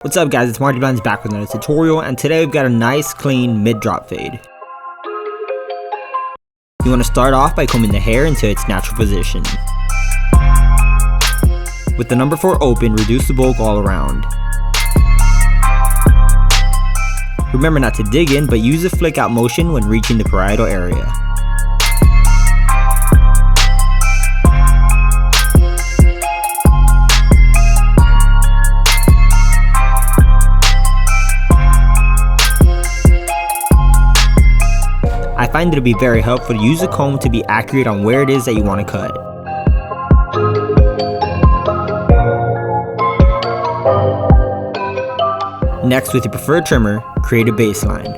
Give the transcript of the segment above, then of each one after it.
What's up guys, it's MartyBlendz back with another tutorial, and today we've got a nice clean mid-drop fade. You want to start off by combing the hair into its natural position. With the number 4 open, reduce the bulk all around. Remember not to dig in, but use a flick out motion when reaching the parietal area. I find it to be very helpful to use a comb to be accurate on where it is that you want to cut. Next, with your preferred trimmer, create a baseline.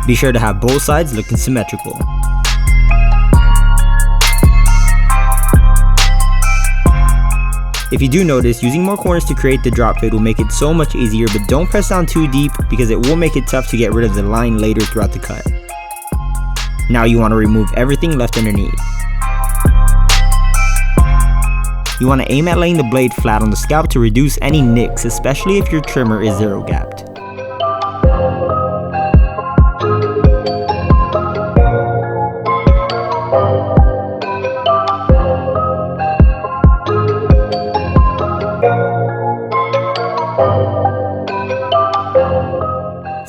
Be sure to have both sides looking symmetrical. If you do notice, using more corners to create the drop fade will make it so much easier, but don't press down too deep because it will make it tough to get rid of the line later throughout the cut. Now you want to remove everything left underneath. You want to aim at laying the blade flat on the scalp to reduce any nicks, especially if your trimmer is zero gapped.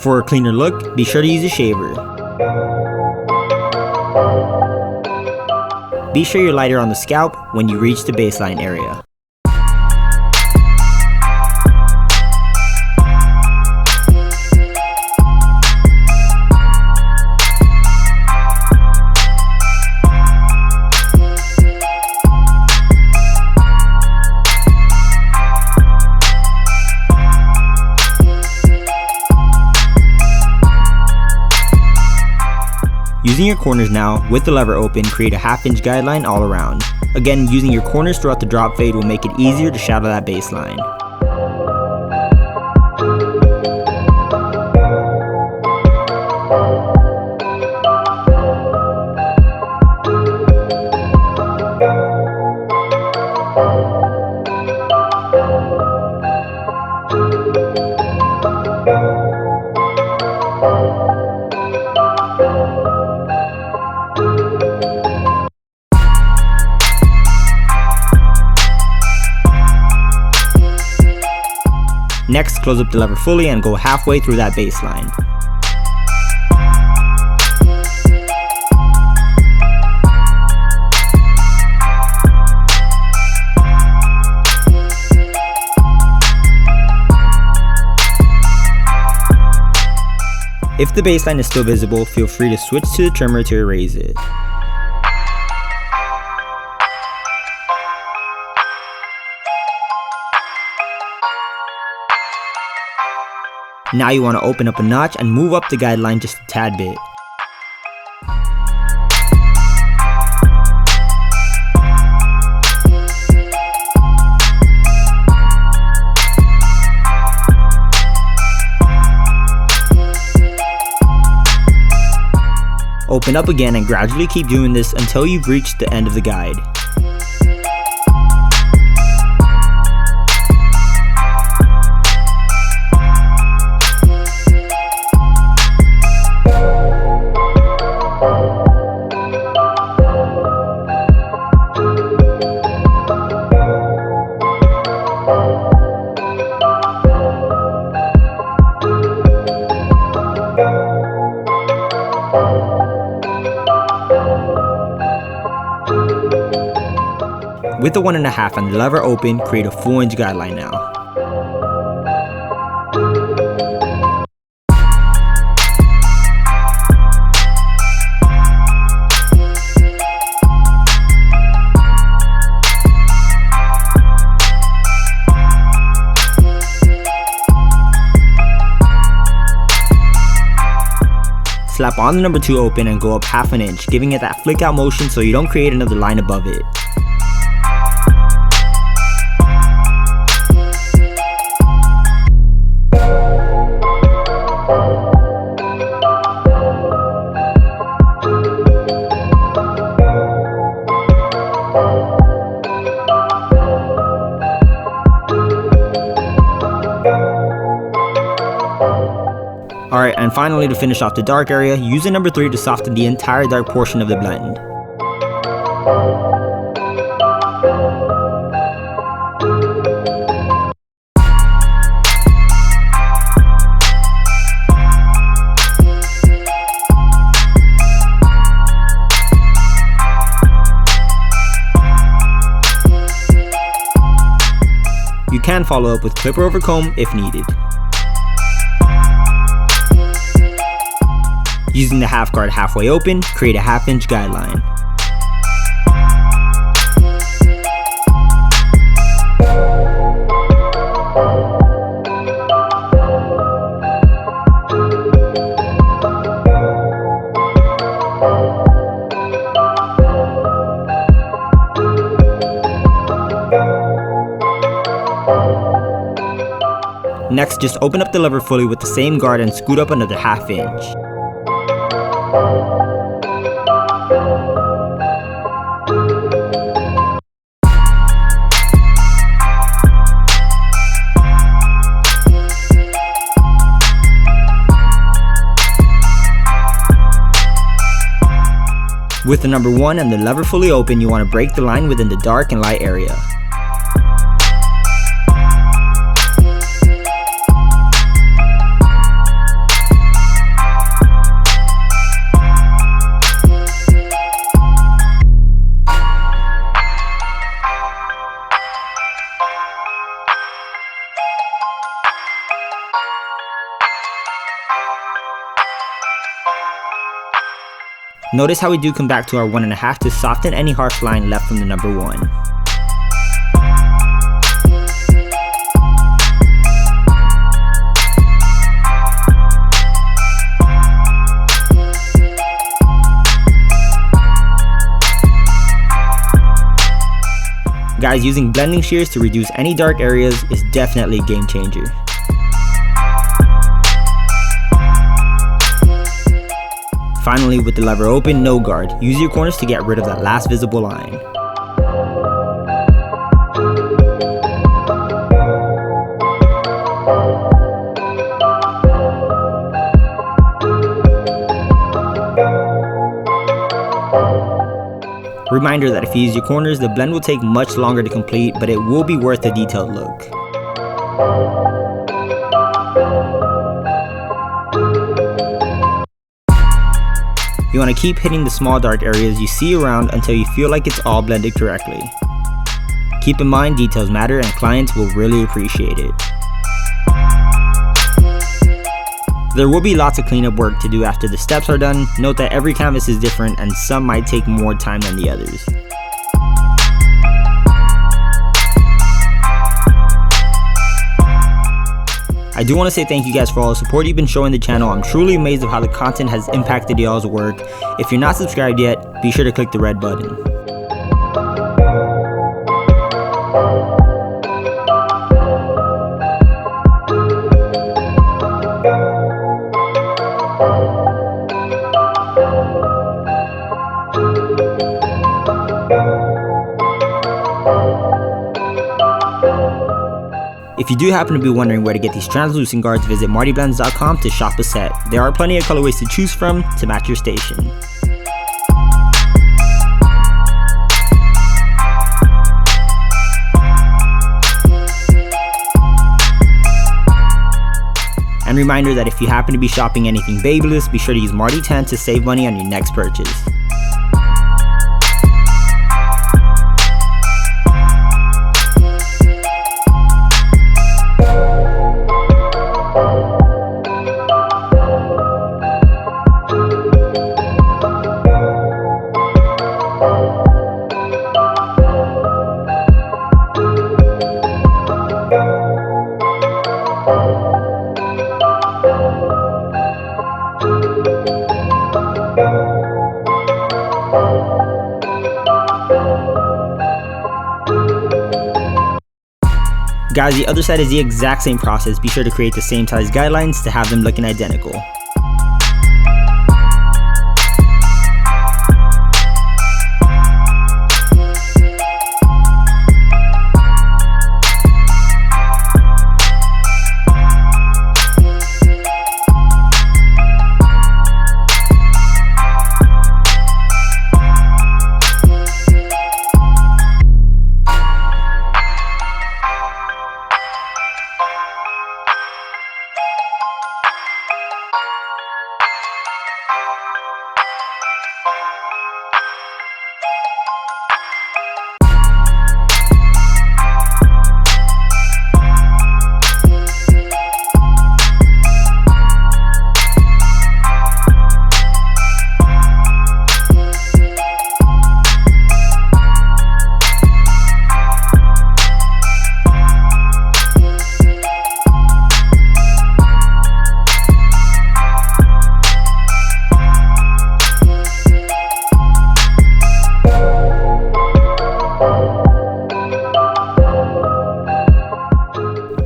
For a cleaner look, be sure to use a shaver. Be sure you're lighter on the scalp when you reach the baseline area. Using your corners now, with the lever open, create a 1/2 inch guideline all around. Again, using your corners throughout the drop fade will make it easier to shadow that baseline. Next, close up the lever fully and go halfway through that baseline. If the baseline is still visible, feel free to switch to the trimmer to erase it. Now you want to open up a notch and move up the guideline just a tad bit. Open up again and gradually keep doing this until you've reached the end of the guide. With the 1.5 and the lever open, create a full inch guideline now. Slap on the number 2 open and go up 1/2 inch, giving it that flick out motion so you don't create another line above it. And finally, to finish off the dark area, use the number 3 to soften the entire dark portion of the blend. You can follow up with clipper over comb if needed. Using the half guard halfway open, create a 1/2 inch guideline. Next, just open up the lever fully with the same guard and scoot up another 1/2 inch. With the number 1 and the lever fully open, you want to break the line within the dark and light area. Notice how we do come back to our 1.5 to soften any harsh line left from the number 1. Guys, using blending shears to reduce any dark areas is definitely a game changer. Finally, with the lever open, no guard, use your corners to get rid of that last visible line. Reminder that if you use your corners, the blend will take much longer to complete, but it will be worth a detailed look. You want to keep hitting the small dark areas you see around until you feel like it's all blended correctly. Keep in mind, details matter and clients will really appreciate it. There will be lots of cleanup work to do after the steps are done. Note that every canvas is different and some might take more time than the others. I do want to say thank you guys for all the support you've been showing the channel. I'm truly amazed of how the content has impacted y'all's work. If you're not subscribed yet, be sure to click the red button. If you do happen to be wondering where to get these translucent guards, visit MartyBlendz.com to shop a set. There are plenty of colorways to choose from to match your station. And reminder that if you happen to be shopping anything babyless, be sure to use Marty10 to save money on your next purchase. Guys, the other side is the exact same process. Be sure to create the same size guidelines to have them looking identical.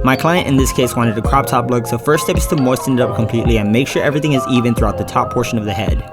My client in this case wanted a crop top look, so first step is to moisten it up completely and make sure everything is even throughout the top portion of the head.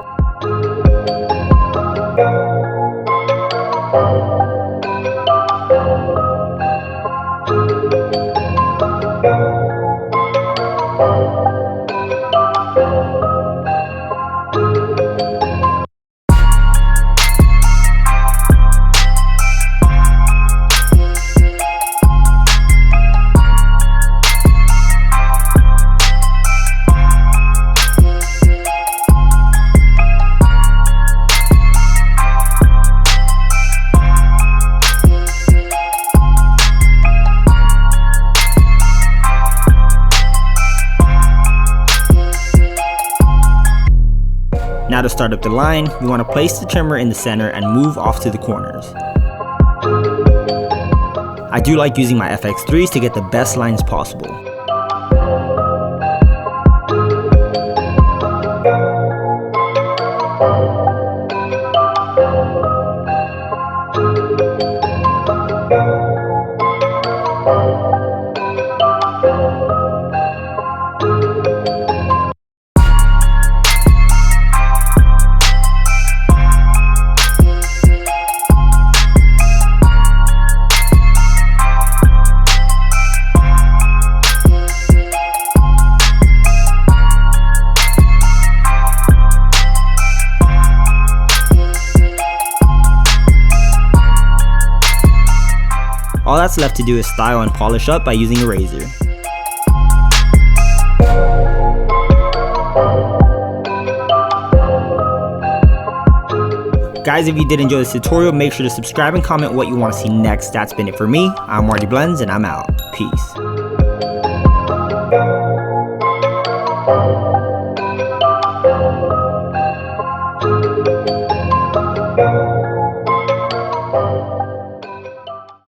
Now to start up the line, you want to place the trimmer in the center and move off to the corners. I do like using my FX3s to get the best lines possible. All that's left to do is style and polish up by using a razor. Guys, if you did enjoy this tutorial, make sure to subscribe and comment what you want to see next. That's been it for me. I'm MartyBlendz and I'm out. Peace.